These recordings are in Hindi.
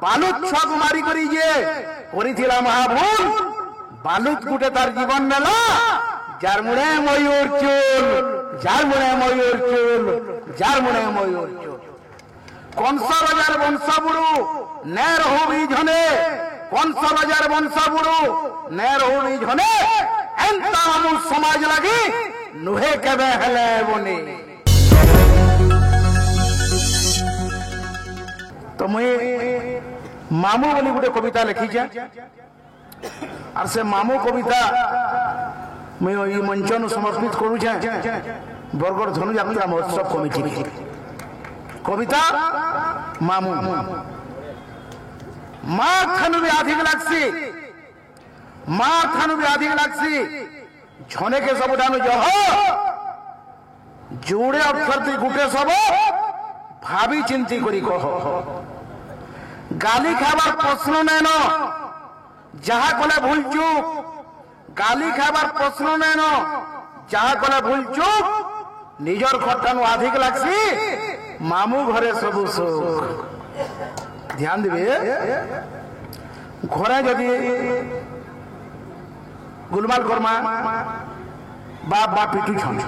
बालुत छक मारी करी जे करिथिला महाभूल बालुत गुटे तार जीवन नेला जार मुड़े मयूर चूल जार मुड़े मयूर चूल जार मुड़े मयूर चूल कंस राजार वंश बुड़ू ने रहुबी झने कंस राजार वंश बुड़ू ने रहुबी झने एंता हमु समाज लगी नुहे केबे हेले बनी तो मुई मामू बोली गोटे कविता लिखी और से मामू कविता मुई मंच समर्पित करुचे बरगढ़ धनुयात्रा महोत्सव कमिटी कविता मामू माँ खानु भी अधिक लगसी माँ खानु भी अधिक लगसी झने के सब डानु जह जोड़े अक्षर गुटे सब भावी चिंती करी कह गाली खाबार प्रश्न नैन जहा कले भूल चूक गाली खाबार प्रश्न नैन जहा कले भूल चूक निजर खटानु अधिक लगसी मामू घरे सबु सुख ध्यान देवे घरे जदि गुलमाल कर्मा बाप बाप पिटू छन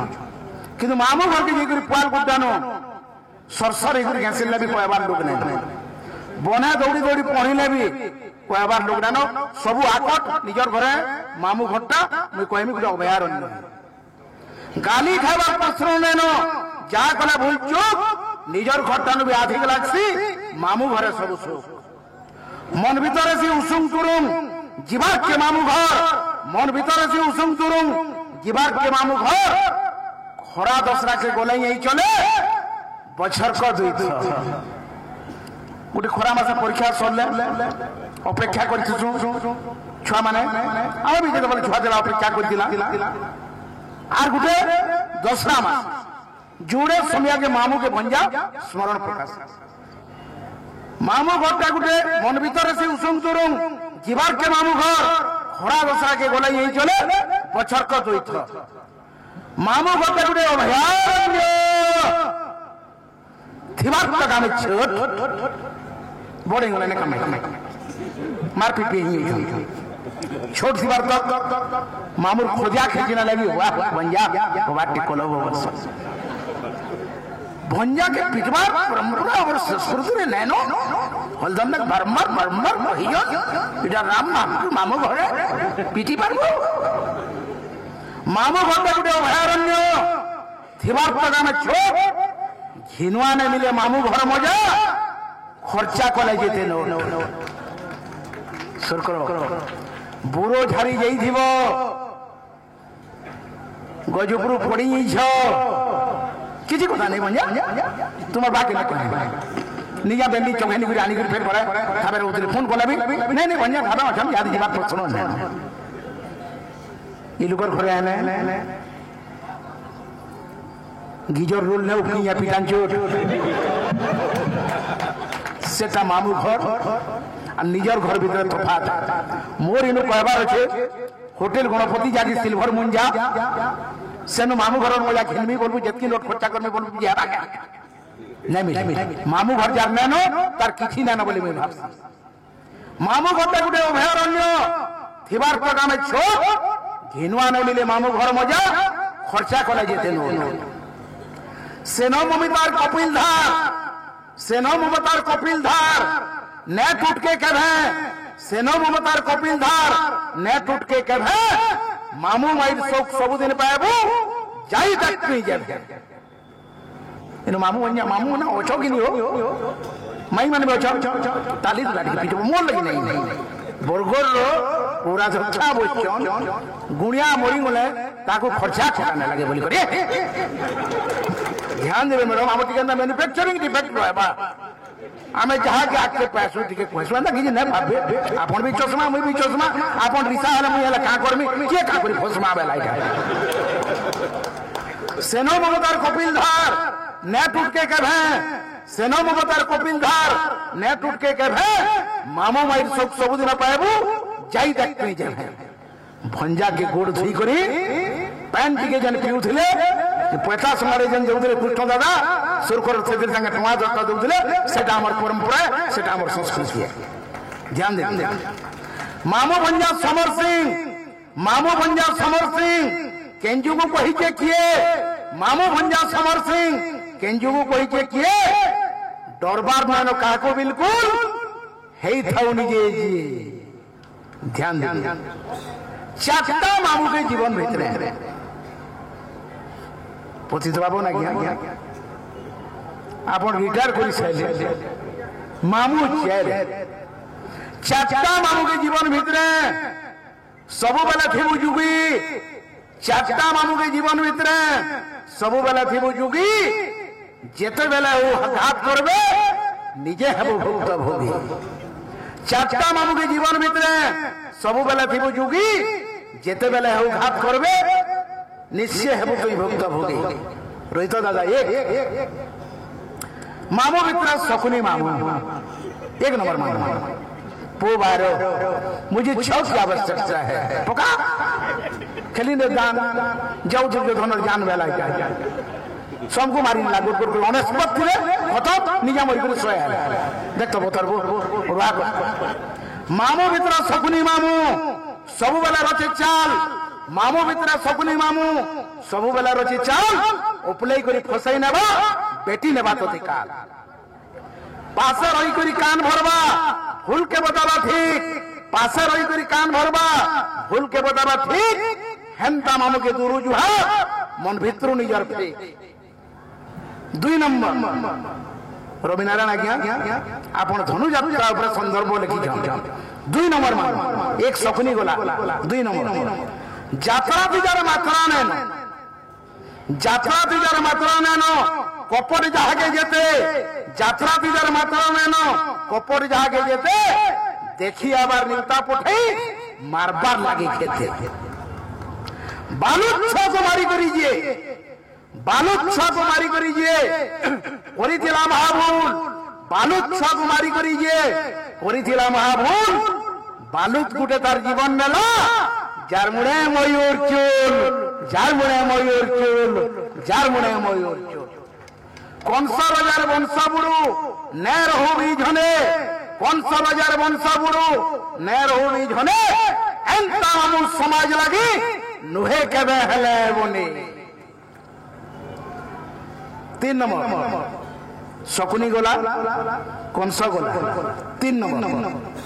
किंतु मामू घर के जेकरी पुआल गुटानो सरसर एगुरी घासिले भी कहबार लोक नहीं बना दौड़ी दौड़ी पढ़िले भी कहबार लोक नानो सबु आकट निजर घरे मामू घरटा मुई कहमी गोटे अभयारण्य गाली खाइबार प्रश्न नैन जहा कले भूल चूक निजर घरटानु भी अधिक लागसी मामू घरे सब सुख मन भीतर से उसुम तुरुम जीवाक के मामू घर मन भीतर से उसुम तुरुम जीवाक के मामू घर खरा दसरा के गोले यही चले बछर को दुई गोटे खरा मास परीक्षा सरले अपेक्षा कर छुआ माने आम भी छुआ दिला अपेक्षा कर आर गोटे दसरा मास जोड़े समय के मामू के भंजा स्मरण प्रकाश मामू घरटा गोटे मन भीतर से उसुम तुरुम जीवार के मामू घर खरा दसरा के गोला यही चले बछर को दुई मामू घरटा गोटे अभयारण्य थिबार तक आमे छोट बोर्डिंग वाले ने कम मारपीट पे ही छोट थिबार तक मामूर खोजा खींचना लगी वाह भंजा बाटी कोलो वर्ष भंजा के पिटबार परंपरा और संस्कृति रे नैनो हलदम तक बरमर बरमर कहियो इटा राम नाम मामू घरे पिटी पारबो मामू घरटा गुटे अभयारण्य थिबार तक आमे छोट घिनुआ ने मिले मामू घर मजा खर्चा कले जेते नो सुर करो बुरो झाड़ी जाई थिबो गजपुरु पड़ी छ किसी कथा नहीं बंजा तुम्हार बाकी ना कहने निजा बेंडी चौहेनी गुरी आनी गुरी फेर पड़े खाबे उतरे फोन कोला भी नहीं बंजा खाबे हम याद जी बात सुनो ना ये लुकर घरे आने गीजर रोल ने उपनी या पिटान चोट सेटा मामू घर और निजर घर भीतर तफात मोर इनु कहबार छे होटल गणपति जागी सिल्वर मुंजा सेनु मामू घर मजा खेलमी बोलबू जतकी लोट खर्चा करमे बोलबू यार आगे नहीं मिले मामू घर जार नेनो तार किछि ना बोली मैं भाब मामू घर गुटे अभयारण्य थिबार प्रगा में छो घिनुआ न मिले मामू घर मजा खर्चा कले जेते नो सेनो ममितार कपिल धार सेनो ममतार कपिल धार ने टूट के कभे सेनो ममतार कपिल धार ने टूट के कभे मामू माइर शोक सब दिन पाएबू जाई तक नहीं जाबे इनो मामू वन्या मामू ना ओछो कि नहीं हो माई माने ओछो ताली लाठी पीछे मोर लगी नहीं बरगोर रो पूरा अच्छा बोचन गुणिया मोरी गले ताको खर्चा करने लगे बोली करे ध्यान देवे मैडम हम टिके मैन्युफैक्चरिंग डिफेक्ट रहबा आमे जहा के आके पैसो टिके पैसो ना कि ने भाबे आपन भी चश्मा मुई भी चश्मा आपन रिसा हला मुई हला का करमी के का करी फसमा बे लाइका सेनो ममतार कपिल धार ने टूट के कभे सेनो ममतार कपिल धार ने टूट के कभे मामो माइर सब सब दिन पाएबू जाई देख नहीं जाबे भंजा के गोड़ धुई करी पैन टिके जन पिउथिले पैसा समारे जन जोदरे कृष्ण दादा सुरखर से संगे टुआ दत्ता दउले सेटा हमर परंपरा सेटा हमर संस्कृति है ध्यान दे मामू भंजा समर सिंह केंजू को कही के किए मामू भंजा समर सिंह केंजू को कही के किए डरबार मानो काको बिल्कुल हे थाउ निजे ध्यान दे चारटा मामू के जीवन भीतर पतित बाबू ना गया आपण रिटायर करी साइले मामू चारटा मामू के जीवन भीतर सबु बेला थिबु जुगी चारटा मामू के जीवन भीतर सबु बेला थिबु जुगी जेते बेला वो घात करबे निजे हेबो भोक्ता भोगी चारटा मामू के जीवन भीतर सबु बेला थिबु जुगी जेते बेला वो घात करबे निश्चय हेबो तो भोक्ता भोगी रोहित दादा एक मामू भीतर शकुनी मामू एक नंबर मामू पो बारो मुझे छौ की आवश्यकता है पका खेली ने दान जाऊ दुर्योधन जान वेला जाए सबको मारी लागू कर अनस्पत थिले खतम निजा मरि कर सोया देख तो बतरबो मामू भीतर शकुनी मामू सब बेला रचे चाल मामू भीतर शकुनी मामू सब बेला रचे चाल उपलई करी फसई नेबा बेटी नेबा तो काल पासे रही करी कान भरबा भूल के बताबा ठीक पासे रही करी कान भरबा भूल के बताबा ठीक हेंता मामू के दूर जुहा मन भितरु निजर ठीक दुई नंबर रविनारायण आज्ञा आपण धनु यात्रा ऊपर संदर्भ लिखि जान दुई नंबर मामू एक शकुनी गोला दुई नंबर यात्रा दिजार मात्रा नेन यात्रा दिजार मात्रा नेन कपड़ जहागे जेते यात्रा दिजार मात्रा नेन कपड़ जहागे जेते देखी आबार निलता पठे मारबार लागे खेते बालुत को मारी करीजिए बालुत को मारी करीजिए करिथिला महाभूल बालुत को मारी करीजिए करिथिला महाभूल बालुत गुटे तार जीवन नेला जार मुड़े मयूर चूल जार मुड़े मयूर चूल जार मुड़े मयूर चूल कंस बाजार वंश बुड़ू ने रहो भी झने कंस बाजार वंश बुड़ू ने रहो भी झने एंता हम समाज लगी नुहे केबे हेले बने तीन नंबर शकुनी गोला कंस गोला तीन नंबर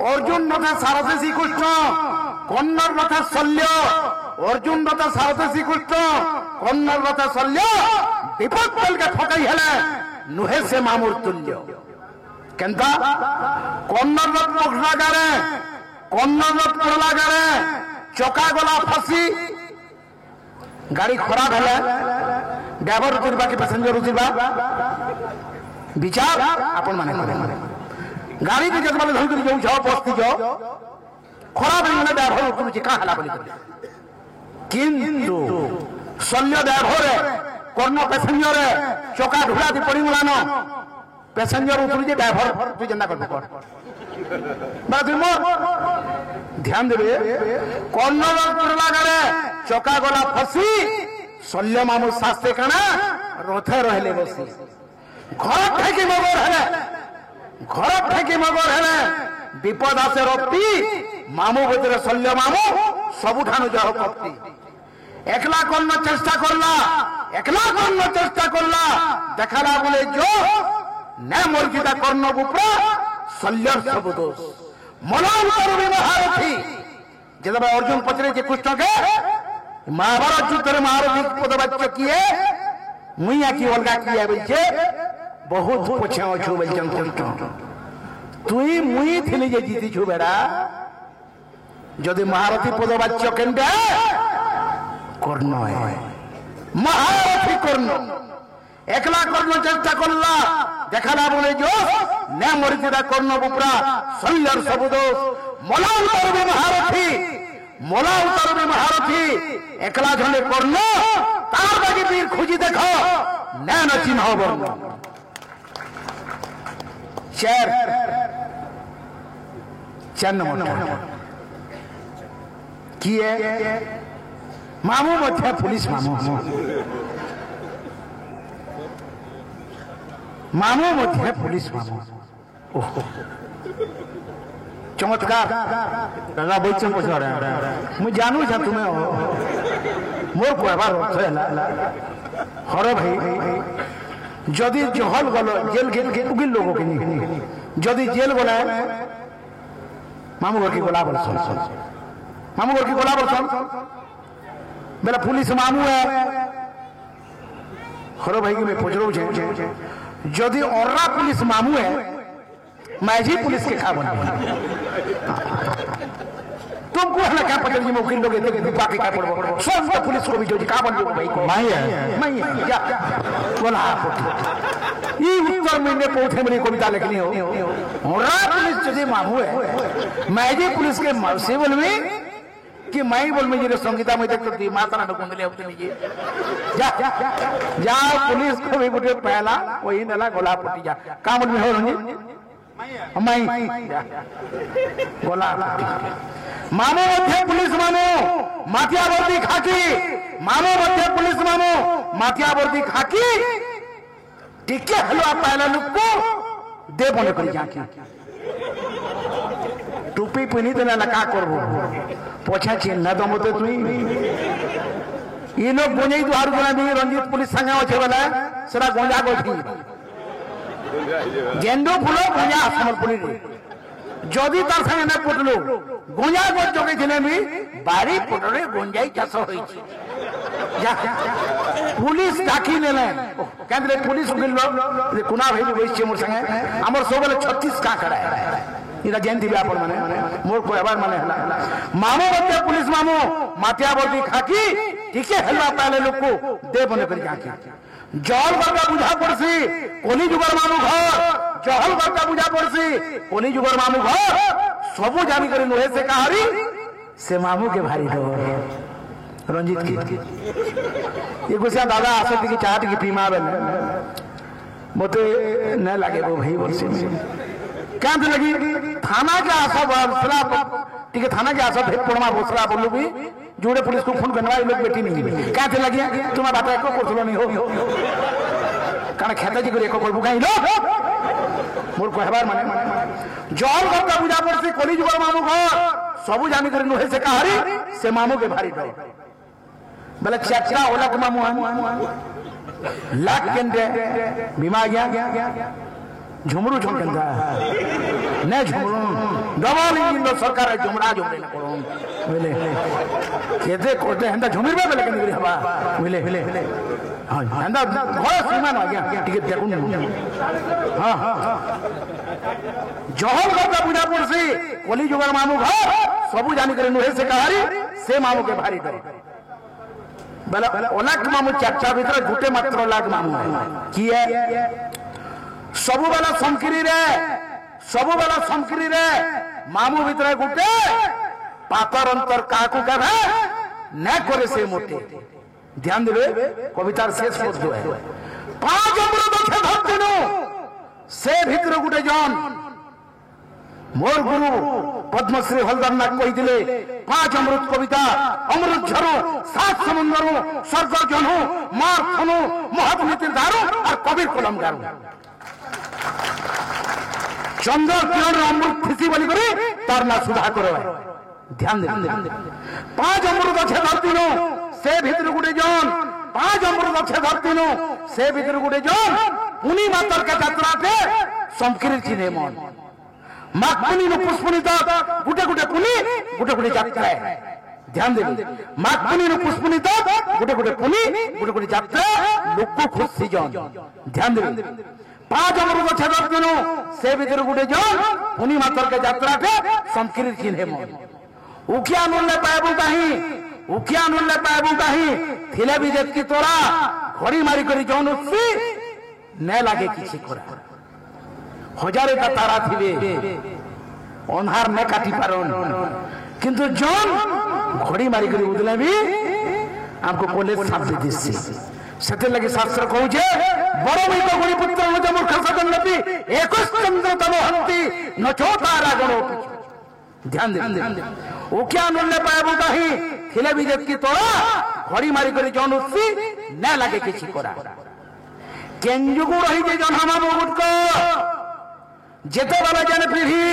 अर्जुन रथे सारथी श्रीकृष्ण कन्नर रथे शल्य अर्जुन रथे सारथी श्रीकृष्ण कन्नर रथे शल्य विपद पल के ठकाई हेले नुहे से मामूर तुल्य केंता कन्नर रथ पखड़ा गारे कन्नर रथ पड़ला गारे चौका गोला फसी गाड़ी खराब हेले ड्राइवर उतरबा कि पैसेंजर उतरबा विचार आपण माने गाड़ी के जब धर कर जाऊ बस्ती जाओ खराब हो ड्राइवर उतरुची का हला बोली किंतु शल्य ड्राइवर कर्ण पैसेंजर चौका ढुला दी पड़ी मुलानो पैसेंजर उतरुची ड्राइवर तू जन्ना कर ध्यान देवे कर्ण उतरला करे चौका गला फसी शल्य मामू शास्ते काना रथे रहले बसी घर ठेकी मगर हेले घर ठेकी मगर हेले विपद आसे रत्ती मामू भीतर शल्य मामू सबुठानु जह कप्ती एकला कर्ण चेष्टा करला देखाला बोले जो ने मर्जिदा कर्ण गुप्रा शल्यर सब दोष मनांतर महारथी जब अर्जुन पचरे जे कृष्ण के महाभारत युद्ध महारथी पदवाच्य किए मुइया की अलगा किया बोलछे बहुत पछे अछु बोलछन कृष्ण तुई मुई थिली जे जीती छु बेड़ा जदि महारथी पदवाच्य केंडे कर्ण है महारथी कर्ण एकला कर्ण चेष्टा करला देखाला बोले जो ने मर्जिदा कर्ण बुपरा शल्यर सब दोष मोला उतर महारथी एकला झंडे कर्ण तार बाकी वीर खुजी देखो नैन चिन्ह वर्ण चार नंबर किए मामू मध्य पुलिस मामू मामू मध्य पुलिस मामू चमत्कार दादा बोलছেন পছরে मु जानू छा तुम्हें मोर कहबार अर्थ है हर भाई जदि जहल गल जेल उगिल लोगों के नहीं जदि जेल गला मामू घर की गोला बरसन मामू घर की गोला बरसन मेरा पुलिस मामू है हर भाई की मैं पूछ रहा हूँ जदि और्रा पुलिस मामू है मैं जी पुलिस के खा बन तुमको है क्या पता जी वकील लोग बाकी क्या पढ़ो सब पुलिस को भी जो का बन भाई को मैं क्या बोला ये उत्तर महीने पोठे मेरी कविता लिखनी हो और्रा पुलिस जो मामू है मैं जी पुलिस के से बोल में कि मैं बोल में जी संगीता में देखते थी माता ना कुंडली होती नहीं जा पुलिस को भी गुटे पहला वही नला गोला पट्टी जा काम में हो रंजी मैं गोला मामो मध्य पुलिस मामो माथियावर्दी खाकी मामो मध्य पुलिस मामो माथियावर्दी खाकी टिके हलवा पहला लुक को दे बने करी जाकी टोपी पिनी देना ना का करबो पोछा चिन्ह तो मते तुई ये लोग गोंजाई दुआर गुना भी रंजीत पुलिस संगे होछे वाला सरा गोंजा गोठी गेंडो फुलो गोंजा समलपुरी जदि तार संगे ना पटलो गोंजा गोट जगे थिले भी बारी पटरे गोंजाई चाष होईछि पुलिस डाकी नेले केंद्र पुलिस उगिल कुना भाई बइछि मोर संगे हमर सबले 36 का खड़ा है इरा जयंती व्यापार माने मोर को एबार माने हला मामो बच्चे पुलिस मामो माथियावर्दी खाकी ठीके हलवा पहले लोग को दे बने कर जाके जल बरका बुझा पड़सी कोनी जुगर मामू घर जहल बरका बुझा पड़सी कोनी जुगर मामू घर सबु जानी करे लोहे से कहारी से मामू के भारी डर रंजीत की ये गुस्सा दादा आसती की चाट की पीमा बेल मते न लागे वो भाई वर्षे में क्या लगी थाना के आशा बसरा ठीक है थाना के आशा भेद पड़मा बसरा बोलू भी जोड़े पुलिस को फोन करवा लोग बेटी नहीं क्या लगी तुम्हारा बात एको कोथलो नहीं हो कारण खेता जी को एको कर बुकाई लो मोर कहबार माने जल घरका बुझा पड़सी कोली जुगर मामू घर सबु जानी करे लोहे से कहारी से मामू के भारी डर बोले चचा ओला के मामू लाख केंद्र बीमा गया झुमरू झुमकंदा ने झुमरू डबल इंजिन सरकार झुमरा झुमरे न करो बोले केते कोते हंदा झुमिरबे बेले कनी हवा बोले हां हंदा घर सीमान आ गया टिकट देखुन हां जहल का बुझा पड़सी कोली जुगर मामू घर सबु जानी करे नोहे से कहारी से मामू के भारी डर बोले ओलाक मामू चाचा भीतर गुटे मात्र लाख मामू है की है सबु वाला समकिरी रे मामू भीतर गुटे पातर अंतर काकू कहे न करे से मोटे ध्यान देवे कवितार शेष पद जो है 5 अमृत अच्छे धरतीनु से भीतर गुटे जन मोर गुरु पद्मश्री हलदर नाग कही दिले 5 अमृत कविता अमृत झरो 7 समुद्र स्वर्ग जनू मार थनु महत नीतिर दारू और कबीर कलम गारू चंद्र किरण अमृत खुशी बोली करी तार ना सुधा करो ध्यान दे 5 अमृत अच्छे धरती नो से भीतर गुटे जन 5 अमृत अच्छे धरती नो से भीतर गुटे जन पुनी मातर के यात्रा के समकिरी चिने मन मागपुनी नो पुष्पनी तक गुटे गुटे पुनी गुटे गुटे यात्रा है ध्यान दे मागपुनी नो पुष्पनी तक गुटे गुटे पुनी गुटे गुटे यात्रा लोक को खुशी जन ध्यान दे 5 अमृत अच्छे धरती नो से भीतर गुटे जन पुनी मातर के यात्रा के समकिरी चिने मन उखिया नुल्ले पाएबू काहीं थिले भी जेतकी तोरा घड़ी मारी करी जौन उसी न लागे किसी कोरा हजारे ता तारा थिबे अन्हार न काटी पारन किंतु जौन घड़ी मारी करी उदले भी हमको कॉलेज साथ दे दिसी सत्य लगे शास्त्र कहू जे बड़ो भी तो गुणी पुत्र हो जब मूर्ख सदन लपी 21 चंद्र तब हंती न तारा गणो ध्यान दे ओ क्या नुल्ले पाएबू काहीं थिले भी जेतकी तोरा घड़ी मारी करी जौन उसी न लागे किसी कोरा কেঞ্জুকু রহিছে জন্মমামু গুটক যেতেবেলে যেন পিঢ়ি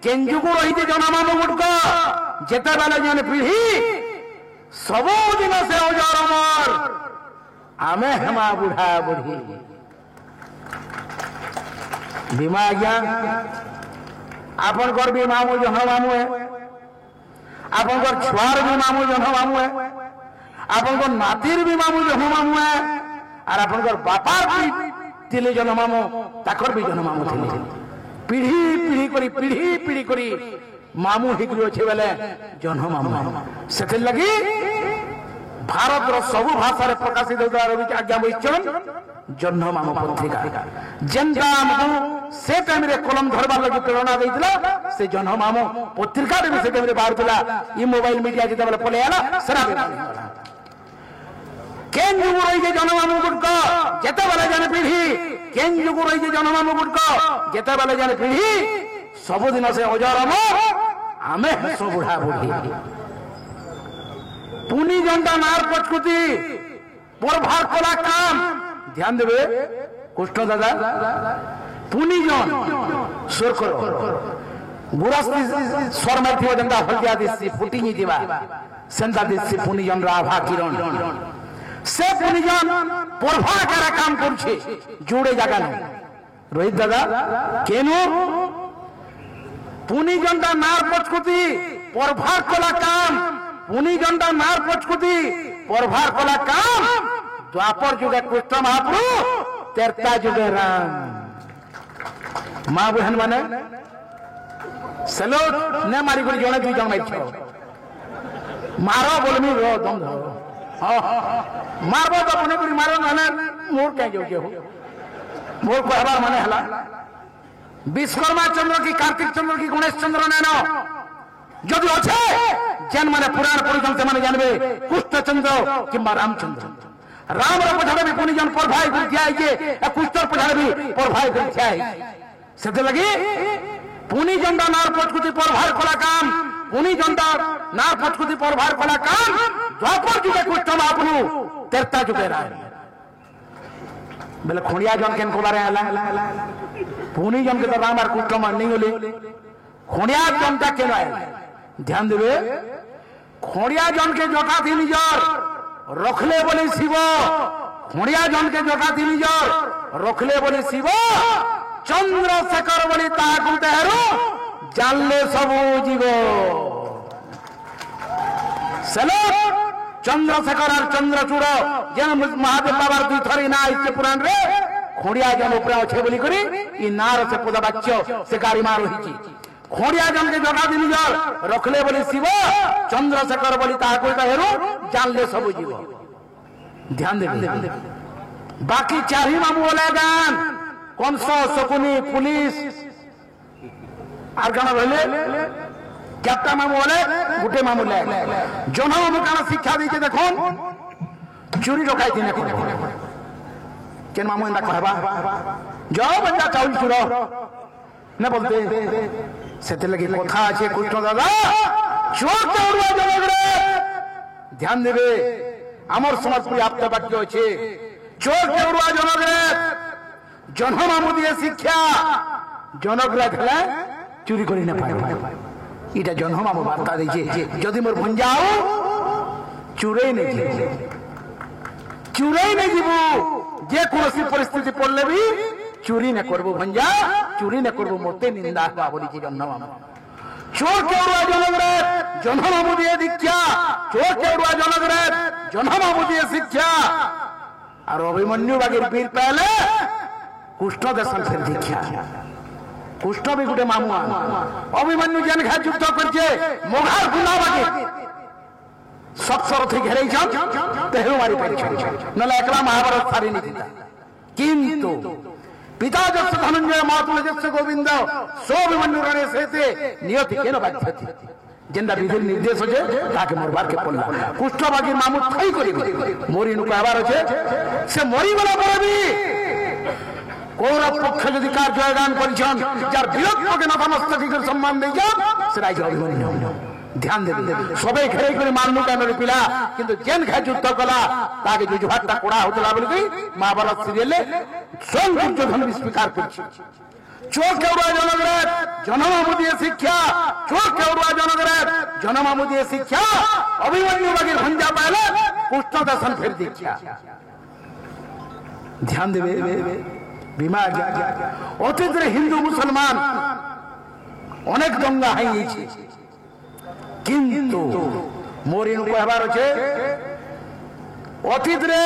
কেঞ্জুকু রহিছে জন্মমামু গুটক যেতেবেলে যেন পিঢ়ি ସବୁଦିନ ସେ ଅଜର ଅମର ଆମେ ହେମା ବୁଢା ବୁଢୀ ଭୀମା ଆଜ୍ଞା ଆପଣଙ୍କର ବି ମାମୁଁ ଜହ୍ନ ମାମୁଁ ଆପଣଙ୍କର ଛୁଆର ବି ମାମୁଁ ଜହ୍ନ ମାମୁଁ ଆପଣଙ୍କର ନାତିର ବି ମାମୁଁ ଜହ୍ନ ମାମୁଁ আর আপনার বাপার ଥିଲେ ଜହ୍ନ ମାମୁଁ ତାଙ୍କର ବି ଜହ୍ନ ମାମୁଁ ଥିଲେ ପିଢି ପିଢି କରି ମାମୁଁ ହେଇକରି ଅଛେ ବେଲେ ଜହ୍ନ ମାମୁଁ ସେଥିର୍ ଲାଗି ଭାରତର ସବୁ ଭାଷାରେ ପ୍ରକାଶିତ ହେଉଥିବା ରବି ଆଜ୍ଞା ବୈଚନ ଜହ୍ନ ମାମୁଁ ପତ୍ରିକା ଯେନ୍ଟା ଆମକୁ ସେ ଟାଇମରେ କଲମ ଧରବାର ଲାଗି ପ୍ରେରଣା ଦେଇଥିଲା ସେ ଜହ୍ନ ମାମୁଁ ପତ୍ରିକାରେ ବି ସେ ଟାଇମରେ ବାହାରୁଥିଲା ଇ ମୋବାଇଲ ମିଡିଆ ଯେତେବେଳେ ପଳେଇ ଆଲା ସେଟା ବି কেন যুগ রয়েছে জনমামু গুটক যেতেবেলে জানে পিঢ়ি কেন যুগ রয়েছে জনমামু গুটক যেতেবেলে জানে পিঢ়ি ସବୁଦିନ ସେ ଅଜରମ ଆମେ ହେସ ବୁଢା ବୁଢୀ পুনি জনটা নার পচকুতি পরভার কলা কাম ধ্যান দেবে কৃষ্ণ দাদা পুনি জন সুর কর গুরাস্তি স্বর মারথিব যেটা হলদিয়া দিছি ফুটি নি দিবা সেন্তা দিছি পুনি জন রাভা কিরণ সে পুনিজন পরভাকারে কাম করছে জুড়ে জায়গা নাই রোহিত দাদা কেন পুনিজনটা নার পচকুতি পরভার কলা কাম পুনিজনটা নার পচকুতি পরভার কলা কাম দ্বাপর যুগে কৃষ্ণ মহাপ্রভু তেরতা যুগে রাম মা বহন মানে সেলোট নে মারি করে জনে দুই জন মাইছ মারো বলমি রো দম ধর মারব তো মনে করি মার মানে মোর কে যাও মোর কহবার মানে হলা বিশ্বকর্মা চন্দ্র কি কার্তিক চন্দ্র কি গণেশ চন্দ্র নেন যদি আছে যেন মানে পুরাণ পরিজন সে জানবে কৃষ্ণচন্দ্র কিংবা রামচন্দ্র রামর পছাড়ে বি পুনিজন পর ভাই গুঠিয়া আইছে কৃষ্ণর পছাড়ে বি পর ভাই গুঠিয়া আইছে সেতে লাগি পুনিজনটা নার পচকুতি পর ভার কলা কাম পুনিজনটা নার পচকুতি পর ভার কলা কাম দ্বাপর যুগে কৃষ্ণ মহাপ্রভু তেরতা যুগে রায় বেলে খড়িয়া জন কেন কোলারে আলা পুনি জনকে তো রাম আর কৃষ্ণ মান নেই হলি খড়িয়া জনটা কেন আইলা ধ্যান দেবে খড়িয়া জনকে জটা থি নিজর রখলে বলে শিব খড়িয়া জনকে জটা থি নিজর রখলে বলে শিব চন্দ্রশেখর বলে তাহাকু দেহরু জানলে সবু জীব সেলো চন্দ্রশেখর আর চন্দ্রচূড় যেন মহাদেব বাবার দুই থরি না আইছে পুরাণ রে খড়িয়া জন উপরে আছে বলি করি ই নার সে পদ বাচ্য সে গারিমা রহিছি খড়িয়া জনকে জগা দিনি জল রখলে বলি শিব চন্দ্রশেখর বলি তাহাকু হেরু জানলে সবু জীব ধ্যান দেবে বাকি চারি মামু বলে গান কংস শকুনি পুলিশ আর গান রইলে ক্যাপ্টা মামু বলে গুটে মামু লে জন মামু কানা শিক্ষা দিয়েছে দেখুন চুরি ডকাইতি না কেন মামু এন্দা কহবা যাও বন্ধা চাউল চুর না বলতে সেতে লাগি কথা আছে কৃষ্ণ দাদা চোর চৌড়ুয়া জনগরে ধ্যান দেবে আমার সমাজপুরি আপ্ত বাক্য আছে চোর চৌড়ুয়া জনগরে জন্ম মামু দিয়ে শিক্ষা জনগরা খেলে চুরি করি না পারে এটা জন্ম মামু বার্তা দিয়েছে যদি মোর ভঞ্জাও চুরেই নেই যাব যে কোনসি পরিস্থিতি পড়লে বি চুরি না করবো ভঞ্জা চুরি না করবো মতে নিন্দা হওয়া বলেছে জন্ম মামু চোর চৌড়ুয়া জনগরে জন্ম মামু দিয়ে দীক্ষা চোর চৌড়ুয়া জনগরে জন্ম মামু দিয়ে শিক্ষা আর অভিমন্যু বাগের বীর পেলে কৃষ্ণ দেশন ফের দীক্ষা কৃষ্ণ বি গোটে মামু অভিমন্যু যেন ঘা যুদ্ধ করছে মোঘার গুনা বাগে সৎসরথে ঘেরাইছেন তেহু মারি পাইছেন নলে একলা মহাভারত সারি নি কিন্তু পিতা যশ ধনঞ্জয় মাতুল যশ গোবিন্দ সৌভিমন্যু রণে সেতে নিয়তি কেন বাধ্যতি যেটা বিধির নির্দেশ আছে তাকে মরবার কে পড়লা কৃষ্ণ বাগির মামু ঠাই করিবে মরি নু কহবার আছে সে মরি গলা পড়বি কৌরব পক্ষে যদি কার জয়গান করেছেন যার বিরোধকে নতমস্তকে সম্মান দিয়েছেন সেটাই অভিমন্যু ধ্যান দেবে সবাই ঘেরে করে মারলু কেন রে পিলা কিন্তু যেন ঘাই যুদ্ধ কলা তাকে যুজভাতটা কোড়া হতলা বলে কি মহাভারত সিরিয়ালে স্বয়ং দুর্যোধন স্বীকার করছে চোখ কেউড়া জনগণের জনমামু দিয়ে শিক্ষা চোখ কেউড়া জনগণের জনমামু দিয়ে শিক্ষা অভিমন্যু বাগের ভঞ্জা পাইলে কৃষ্ণদাসন ফের দীক্ষা ধ্যান দেবে বিমা অতীতের হিন্দু মুসলমান অনেক দঙ্গা হয়েছে কিন্তু মোর ইনু কহবার আছে অতীতরে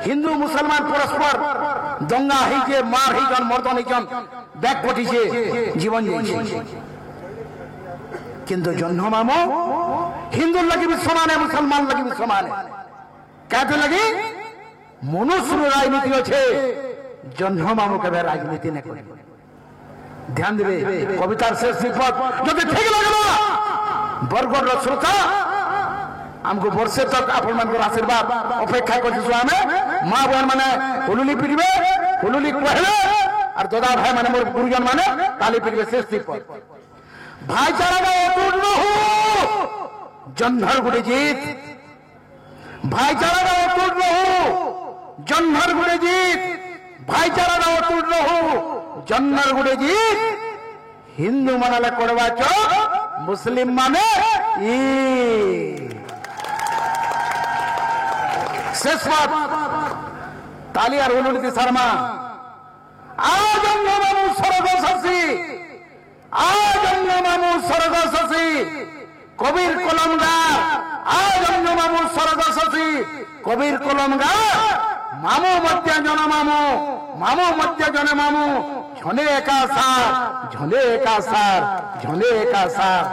হিন্দু মুসলমান পরস্পর দঙ্গা হইছে মার হইছন মর্দন হইছন ব্যাগ পটিছে জীবন যাইছে কিন্তু জহ্ন মামু হিন্দুর লাগি সমানে মুসলমান লাগি সমানে কাতে লাগি মনুষ্য রাজনীতি আছে জহ্ন মামু কেবে রাজনীতি না করে ধ্যান দেবে কবিতার শেষ বিপদ যদি ঠিক লাগলো বরগড় শ্রোতা আমको वर्षे तक आपण मानकर आशीर्वाद अपेक्षा करछु आमे मां बहन माने हुलुली पिरबे हुलुली कहले और दादा भाई माने मोर गुरुजन माने ताली पिरबे शेष दीपक भाईचारा का अटूट रहू जन्नर गुडे जीत भाईचारा का अटूट रहू जन्नर गुडे जीत भाईचारा का अटूट रहू जन्नर गुडे जीत हिंदू मानाले कोडवा चो मुस्लिम माने ई शेष बात ताली और उन्नति शर्मा आज मामू स्वर्ग शशि आज मामू स्वर्ग शशि कबीर कलमगार आज मामू स्वर्ग शशि कबीर कलमगार मामू मध्य जन मामू मध्य जन मामू झने एका सार झने एका सार झने एका सार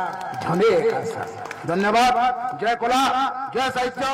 झने एका सार धन्यवाद जय कला जय साहित्य।